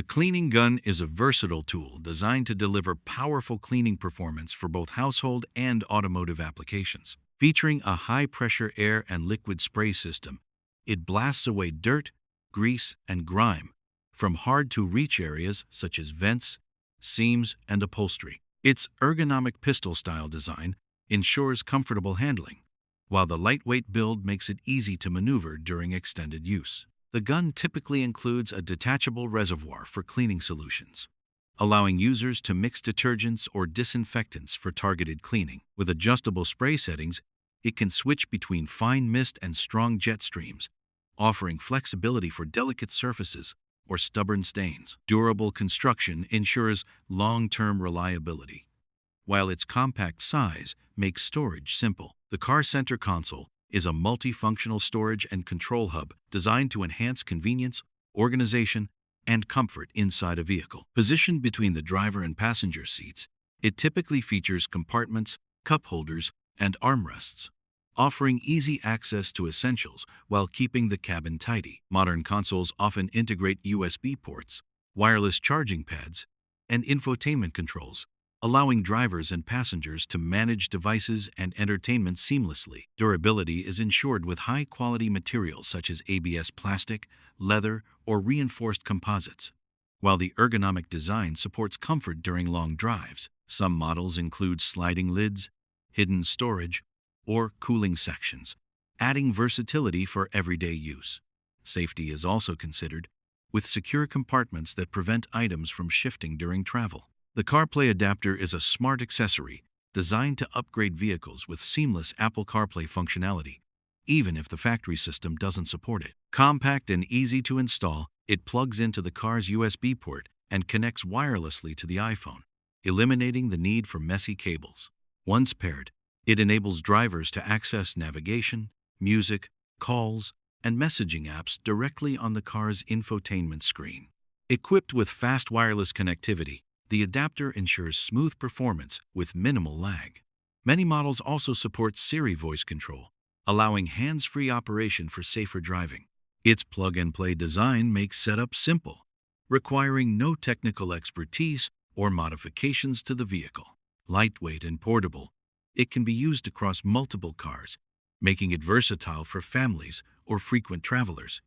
cleaning gun is a versatile tool designed to deliver powerful cleaning performance for both household and automotive applications. Featuring a high-pressure air and liquid spray system, it blasts away dirt, grease, and grime from hard-to-reach areas such as vents, seams, and upholstery. Its ergonomic pistol-style design ensures comfortable handling, while the lightweight build makes it easy to maneuver during extended use. The gun typically includes a detachable reservoir for cleaning solutions, allowing users to mix detergents or disinfectants for targeted cleaning. With adjustable spray settings, it can switch between fine mist and strong jet streams, offering flexibility for delicate surfaces or stubborn stains. Durable construction ensures long-term reliability, while its compact size makes storage simple. The car center console is a multifunctional storage and control hub designed to enhance convenience, organization, and comfort inside a vehicle. Positioned between the driver and passenger seats, it typically features compartments, cup holders, and armrests, offering easy access to essentials while keeping the cabin tidy. Modern consoles often integrate USB ports, wireless charging pads, and infotainment controls, allowing drivers and passengers to manage devices and entertainment seamlessly. Durability is ensured with high-quality materials such as ABS plastic, leather, or reinforced composites. While the ergonomic design supports comfort during long drives, some models include sliding lids, hidden storage, or cooling sections, adding versatility for everyday use. Safety is also considered, with secure compartments that prevent items from shifting during travel. The CarPlay adapter is a smart accessory designed to upgrade vehicles with seamless Apple CarPlay functionality, even if the factory system doesn't support it. Compact and easy to install, it plugs into the car's USB port and connects wirelessly to the iPhone, eliminating the need for messy cables. Once paired, it enables drivers to access navigation, music, calls, and messaging apps directly on the car's infotainment screen. Equipped with fast wireless connectivity, the adapter ensures smooth performance with minimal lag. Many models also support Siri voice control, allowing hands-free operation for safer driving. Its plug-and-play design makes setup simple, requiring no technical expertise or modifications to the vehicle. Lightweight and portable, it can be used across multiple cars, making it versatile for families or frequent travelers.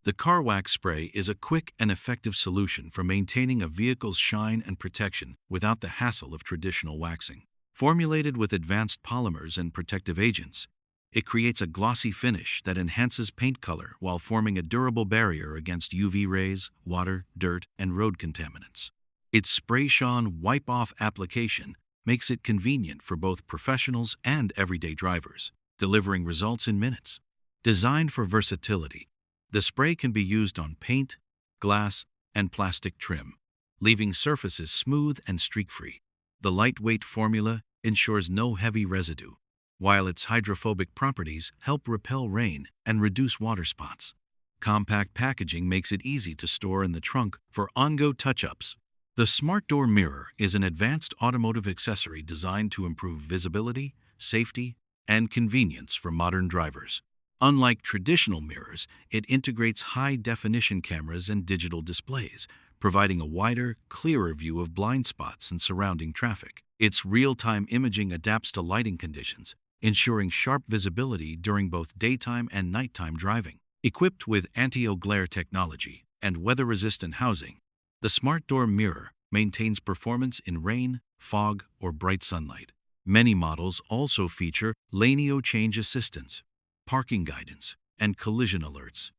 The Car Wax Spray is a quick and effective solution for maintaining a vehicle's shine and protection without the hassle of traditional waxing. Formulated with advanced polymers and protective agents, it creates a glossy finish that enhances paint color while forming a durable barrier against UV rays, water, dirt, and road contaminants. Its spray-on wipe-off application makes it convenient for both professionals and everyday drivers, delivering results in minutes. Designed for versatility, the spray can be used on paint, glass, and plastic trim, leaving surfaces smooth and streak-free. The lightweight formula ensures no heavy residue, while its hydrophobic properties help repel rain and reduce water spots. Compact packaging makes it easy to store in the trunk for on-go touch-ups. The Smart Door Mirror is an advanced automotive accessory designed to improve visibility, safety, and convenience for modern drivers. Unlike traditional mirrors, it integrates high-definition cameras and digital displays, providing a wider, clearer view of blind spots and surrounding traffic. Its real-time imaging adapts to lighting conditions, ensuring sharp visibility during both daytime and nighttime driving. Equipped with anti-glare technology and weather-resistant housing, the Smart Door Mirror maintains performance in rain, fog, or bright sunlight. Many models also feature lane change assistance, parking guidance, and collision alerts,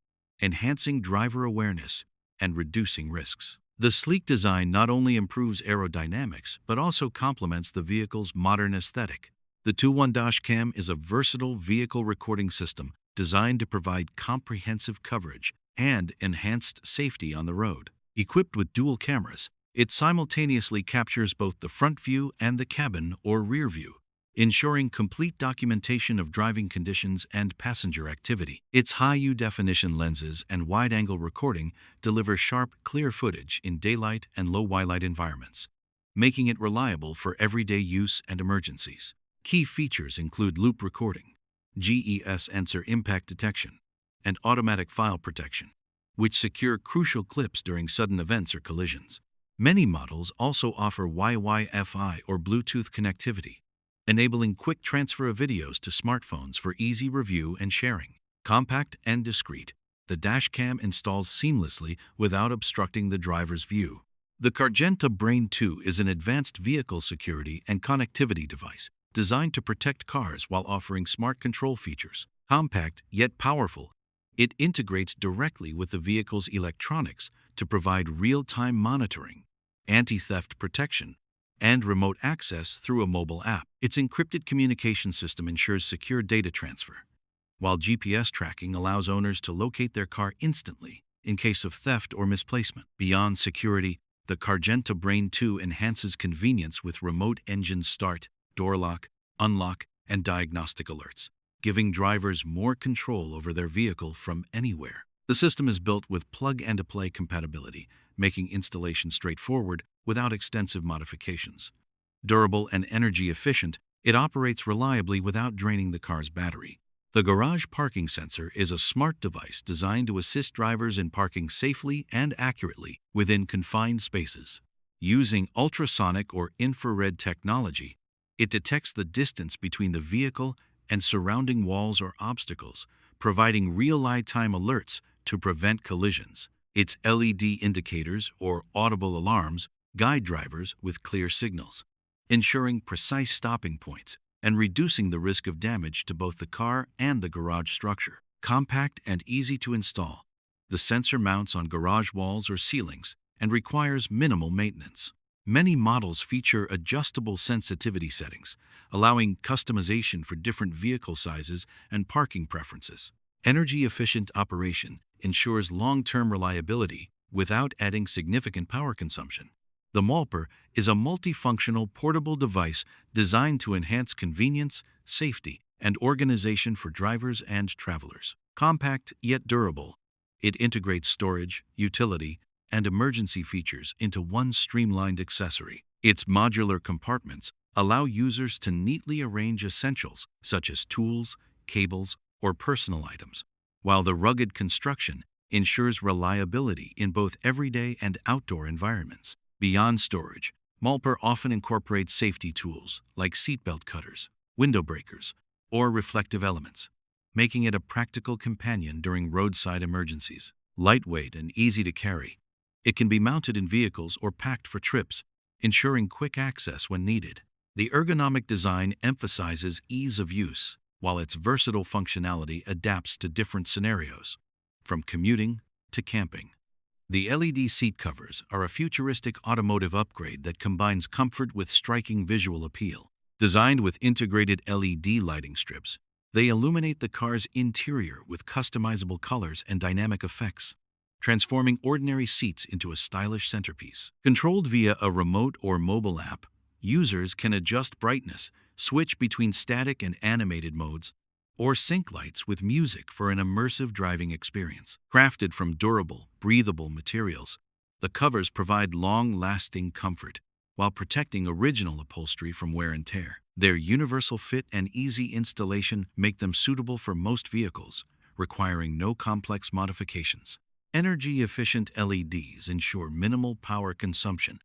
enhancing driver awareness and reducing risks. The sleek design not only improves aerodynamics but also complements the vehicle's modern aesthetic. The 2-1 dashcam is a versatile vehicle recording system designed to provide comprehensive coverage and enhanced safety on the road. Equipped with dual cameras, it simultaneously captures both the front view and the cabin or rear view, ensuring complete documentation of driving conditions and passenger activity. Its high-definition lenses and wide-angle recording deliver sharp, clear footage in daylight and low-light environments, making it reliable for everyday use and emergencies. Key features include loop recording, GES sensor impact detection, and automatic file protection, which secure crucial clips during sudden events or collisions. Many models also offer Wi-Fi or Bluetooth connectivity, enabling quick transfer of videos to smartphones for easy review and sharing. Compact and discreet, the dashcam installs seamlessly without obstructing the driver's view. The Cargenta Brain 2 is an advanced vehicle security and connectivity device designed to protect cars while offering smart control features. Compact yet powerful, it integrates directly with the vehicle's electronics to provide real-time monitoring, anti-theft protection, and remote access through a mobile app. Its encrypted communication system ensures secure data transfer, while GPS tracking allows owners to locate their car instantly in case of theft or misplacement. Beyond security, the Cargenta Brain 2 enhances convenience with remote engine start, door lock, unlock, and diagnostic alerts, giving drivers more control over their vehicle from anywhere. The system is built with plug-and-play compatibility, making installation straightforward without extensive modifications. Durable and energy efficient, it operates reliably without draining the car's battery. The garage parking sensor is a smart device designed to assist drivers in parking safely and accurately within confined spaces. Using ultrasonic or infrared technology, it detects the distance between the vehicle and surrounding walls or obstacles, providing real-time alerts to prevent collisions. Its LED indicators or audible alarms guide drivers with clear signals, ensuring precise stopping points and reducing the risk of damage to both the car and the garage structure. Compact and easy to install, the sensor mounts on garage walls or ceilings and requires minimal maintenance. Many models feature adjustable sensitivity settings, allowing customization for different vehicle sizes and parking preferences. Energy-efficient operation ensures long-term reliability without adding significant power consumption. The Malper is a multifunctional portable device designed to enhance convenience, safety, and organization for drivers and travelers. Compact yet durable, it integrates storage, utility, and emergency features into one streamlined accessory. Its modular compartments allow users to neatly arrange essentials such as tools, cables, or personal items, while the rugged construction ensures reliability in both everyday and outdoor environments. Beyond storage, Malper often incorporates safety tools like seatbelt cutters, window breakers, or reflective elements, making it a practical companion during roadside emergencies. Lightweight and easy to carry, it can be mounted in vehicles or packed for trips, ensuring quick access when needed. The ergonomic design emphasizes ease of use, while its versatile functionality adapts to different scenarios, from commuting to camping. The LED seat covers are a futuristic automotive upgrade that combines comfort with striking visual appeal. Designed with integrated LED lighting strips, they illuminate the car's interior with customizable colors and dynamic effects, transforming ordinary seats into a stylish centerpiece. Controlled via a remote or mobile app, users can adjust brightness, switch between static and animated modes, or sync lights with music for an immersive driving experience. Crafted from durable, breathable materials, the covers provide long-lasting comfort while protecting original upholstery from wear and tear. Their universal fit and easy installation make them suitable for most vehicles, requiring no complex modifications. Energy-efficient LEDs ensure minimal power consumption,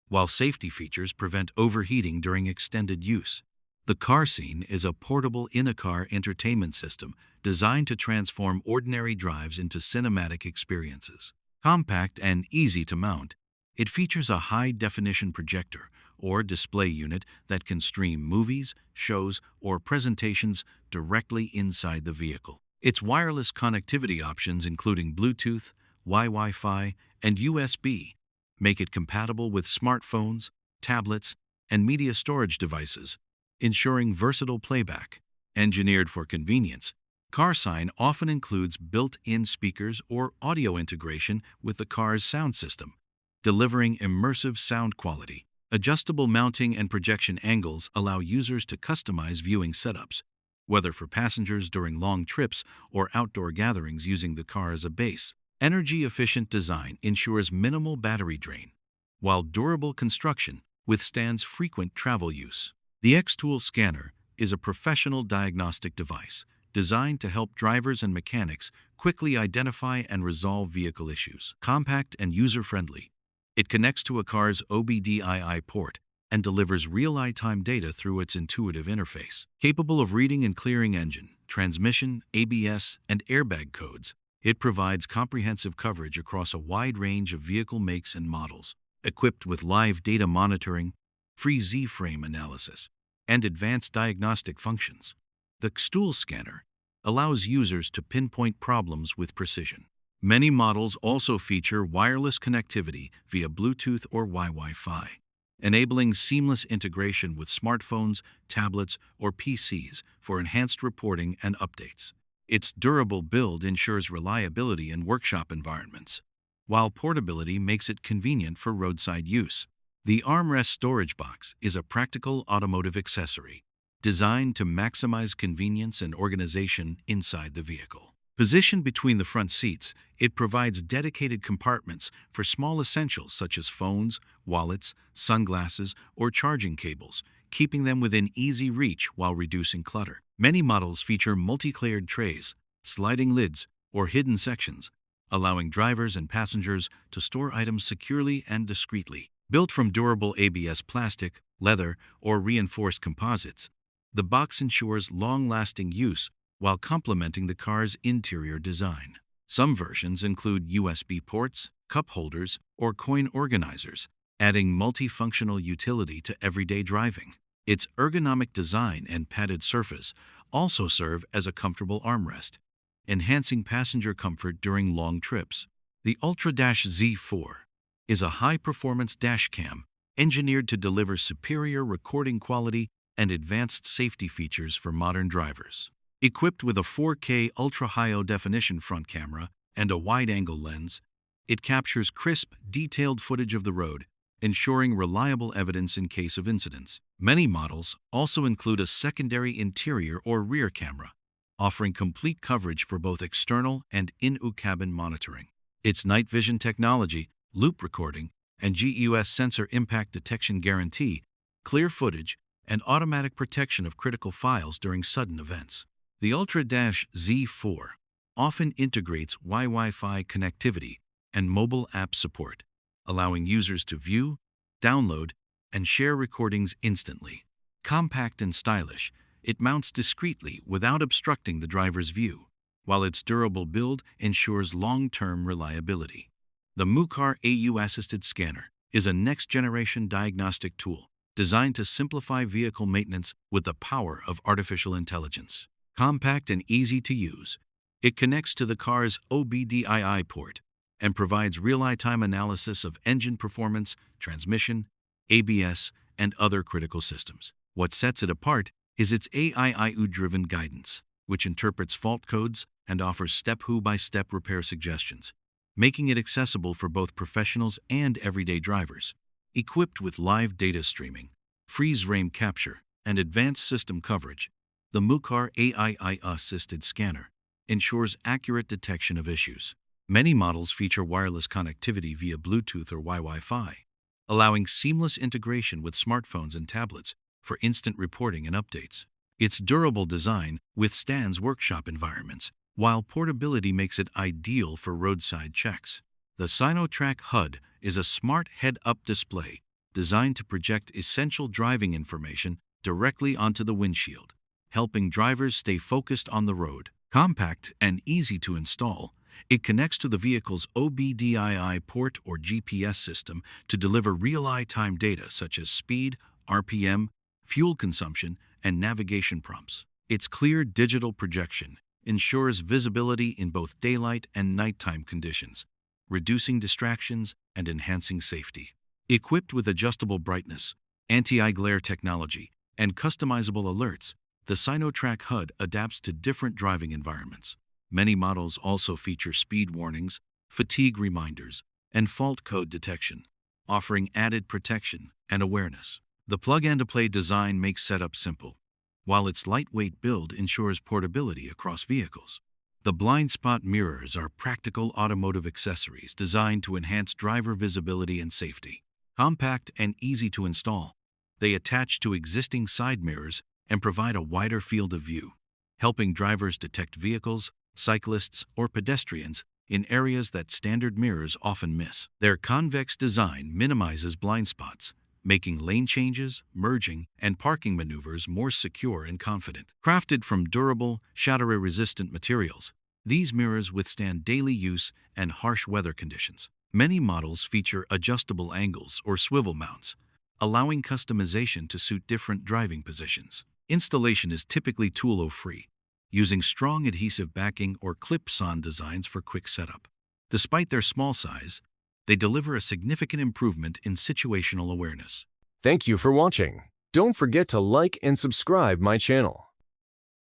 while safety features prevent overheating during extended use. The Car Scene is a portable in-a-car entertainment system designed to transform ordinary drives into cinematic experiences. Compact and easy to mount, it features a high-definition projector or display unit that can stream movies, shows, or presentations directly inside the vehicle. Its wireless connectivity options, including Bluetooth, Wi-Fi, and USB, make it compatible with smartphones, tablets, and media storage devices, ensuring versatile playback. Engineered for convenience, CarSign often includes built-in speakers or audio integration with the car's sound system, delivering immersive sound quality. Adjustable mounting and projection angles allow users to customize viewing setups, whether for passengers during long trips or outdoor gatherings using the car as a base. Energy-efficient design ensures minimal battery drain, while durable construction withstands frequent travel use. The X-Tool scanner is a professional diagnostic device designed to help drivers and mechanics quickly identify and resolve vehicle issues. Compact and user-friendly, it connects to a car's OBDII port and delivers real-time data through its intuitive interface. Capable of reading and clearing engine, transmission, ABS, and airbag codes, it provides comprehensive coverage across a wide range of vehicle makes and models. Equipped with live data monitoring, free Z-frame analysis, and advanced diagnostic functions, the stool scanner allows users to pinpoint problems with precision. Many models also feature wireless connectivity via Bluetooth or Wi-Fi, enabling seamless integration with smartphones, tablets, or PCs for enhanced reporting and updates. Its durable build ensures reliability in workshop environments, while portability makes it convenient for roadside use. The armrest storage box is a practical automotive accessory designed to maximize convenience and organization inside the vehicle. Positioned between the front seats, it provides dedicated compartments for small essentials such as phones, wallets, sunglasses, or charging cables, keeping them within easy reach while reducing clutter. Many models feature multi-layered trays, sliding lids, or hidden sections, allowing drivers and passengers to store items securely and discreetly. Built from durable ABS plastic, leather, or reinforced composites, the box ensures long-lasting use while complementing the car's interior design. Some versions include USB ports, cup holders, or coin organizers, adding multifunctional utility to everyday driving. Its ergonomic design and padded surface also serve as a comfortable armrest, enhancing passenger comfort during long trips. The Ultra Z4 is a high-performance dashcam engineered to deliver superior recording quality and advanced safety features for modern drivers. Equipped with a 4K ultra-high-definition front camera and a wide-angle lens, it captures crisp, detailed footage of the road, ensuring reliable evidence in case of incidents. Many models also include a secondary interior or rear camera, offering complete coverage for both external and in-cabin monitoring. Its night vision technology, loop recording, and GUS sensor impact detection guarantee clear footage and automatic protection of critical files during sudden events. The Ultra Z4 often integrates Wi-Fi connectivity and mobile app support, allowing users to view, download, and share recordings instantly. Compact and stylish, it mounts discreetly without obstructing the driver's view, while its durable build ensures long-term reliability. The MUCAR AU Assisted Scanner is a next-generation diagnostic tool designed to simplify vehicle maintenance with the power of artificial intelligence. Compact and easy to use, it connects to the car's OBDII port and provides real-time analysis of engine performance, transmission, ABS, and other critical systems. What sets it apart is its AI-driven guidance, which interprets fault codes and offers step-by-step repair suggestions, making it accessible for both professionals and everyday drivers. Equipped with live data streaming, freeze-frame capture, and advanced system coverage, the MUCAR AI-assisted scanner ensures accurate detection of issues. Many models feature wireless connectivity via Bluetooth or Wi-Fi, allowing seamless integration with smartphones and tablets for instant reporting and updates. Its durable design withstands workshop environments, while portability makes it ideal for roadside checks. The SinoTrack HUD is a smart head-up display designed to project essential driving information directly onto the windshield, helping drivers stay focused on the road. Compact and easy to install, it connects to the vehicle's OBDII port or GPS system to deliver real-time data such as speed, RPM, fuel consumption, and navigation prompts. Its clear digital projection ensures visibility in both daylight and nighttime conditions, reducing distractions and enhancing safety. Equipped with adjustable brightness, anti-glare technology, and customizable alerts, the SinoTrack HUD adapts to different driving environments. Many models also feature speed warnings, fatigue reminders, and fault code detection, offering added protection and awareness. The plug-and-play design makes setup simple, while its lightweight build ensures portability across vehicles. The blind spot mirrors are practical automotive accessories designed to enhance driver visibility and safety. Compact and easy to install, they attach to existing side mirrors and provide a wider field of view. helping drivers detect vehicles, cyclists, or pedestrians in areas that standard mirrors often miss. Their convex design minimizes blind spots, making lane changes, merging, and parking maneuvers more secure and confident. Crafted from durable, shatter-resistant materials, these mirrors withstand daily use and harsh weather conditions. Many models feature adjustable angles or swivel mounts, allowing customization to suit different driving positions. Installation is typically tool-free, using strong adhesive backing or clip-on designs for quick setup. Despite their small size, they deliver a significant improvement in situational awareness. Thank you for watching. Don't forget to like and subscribe my channel.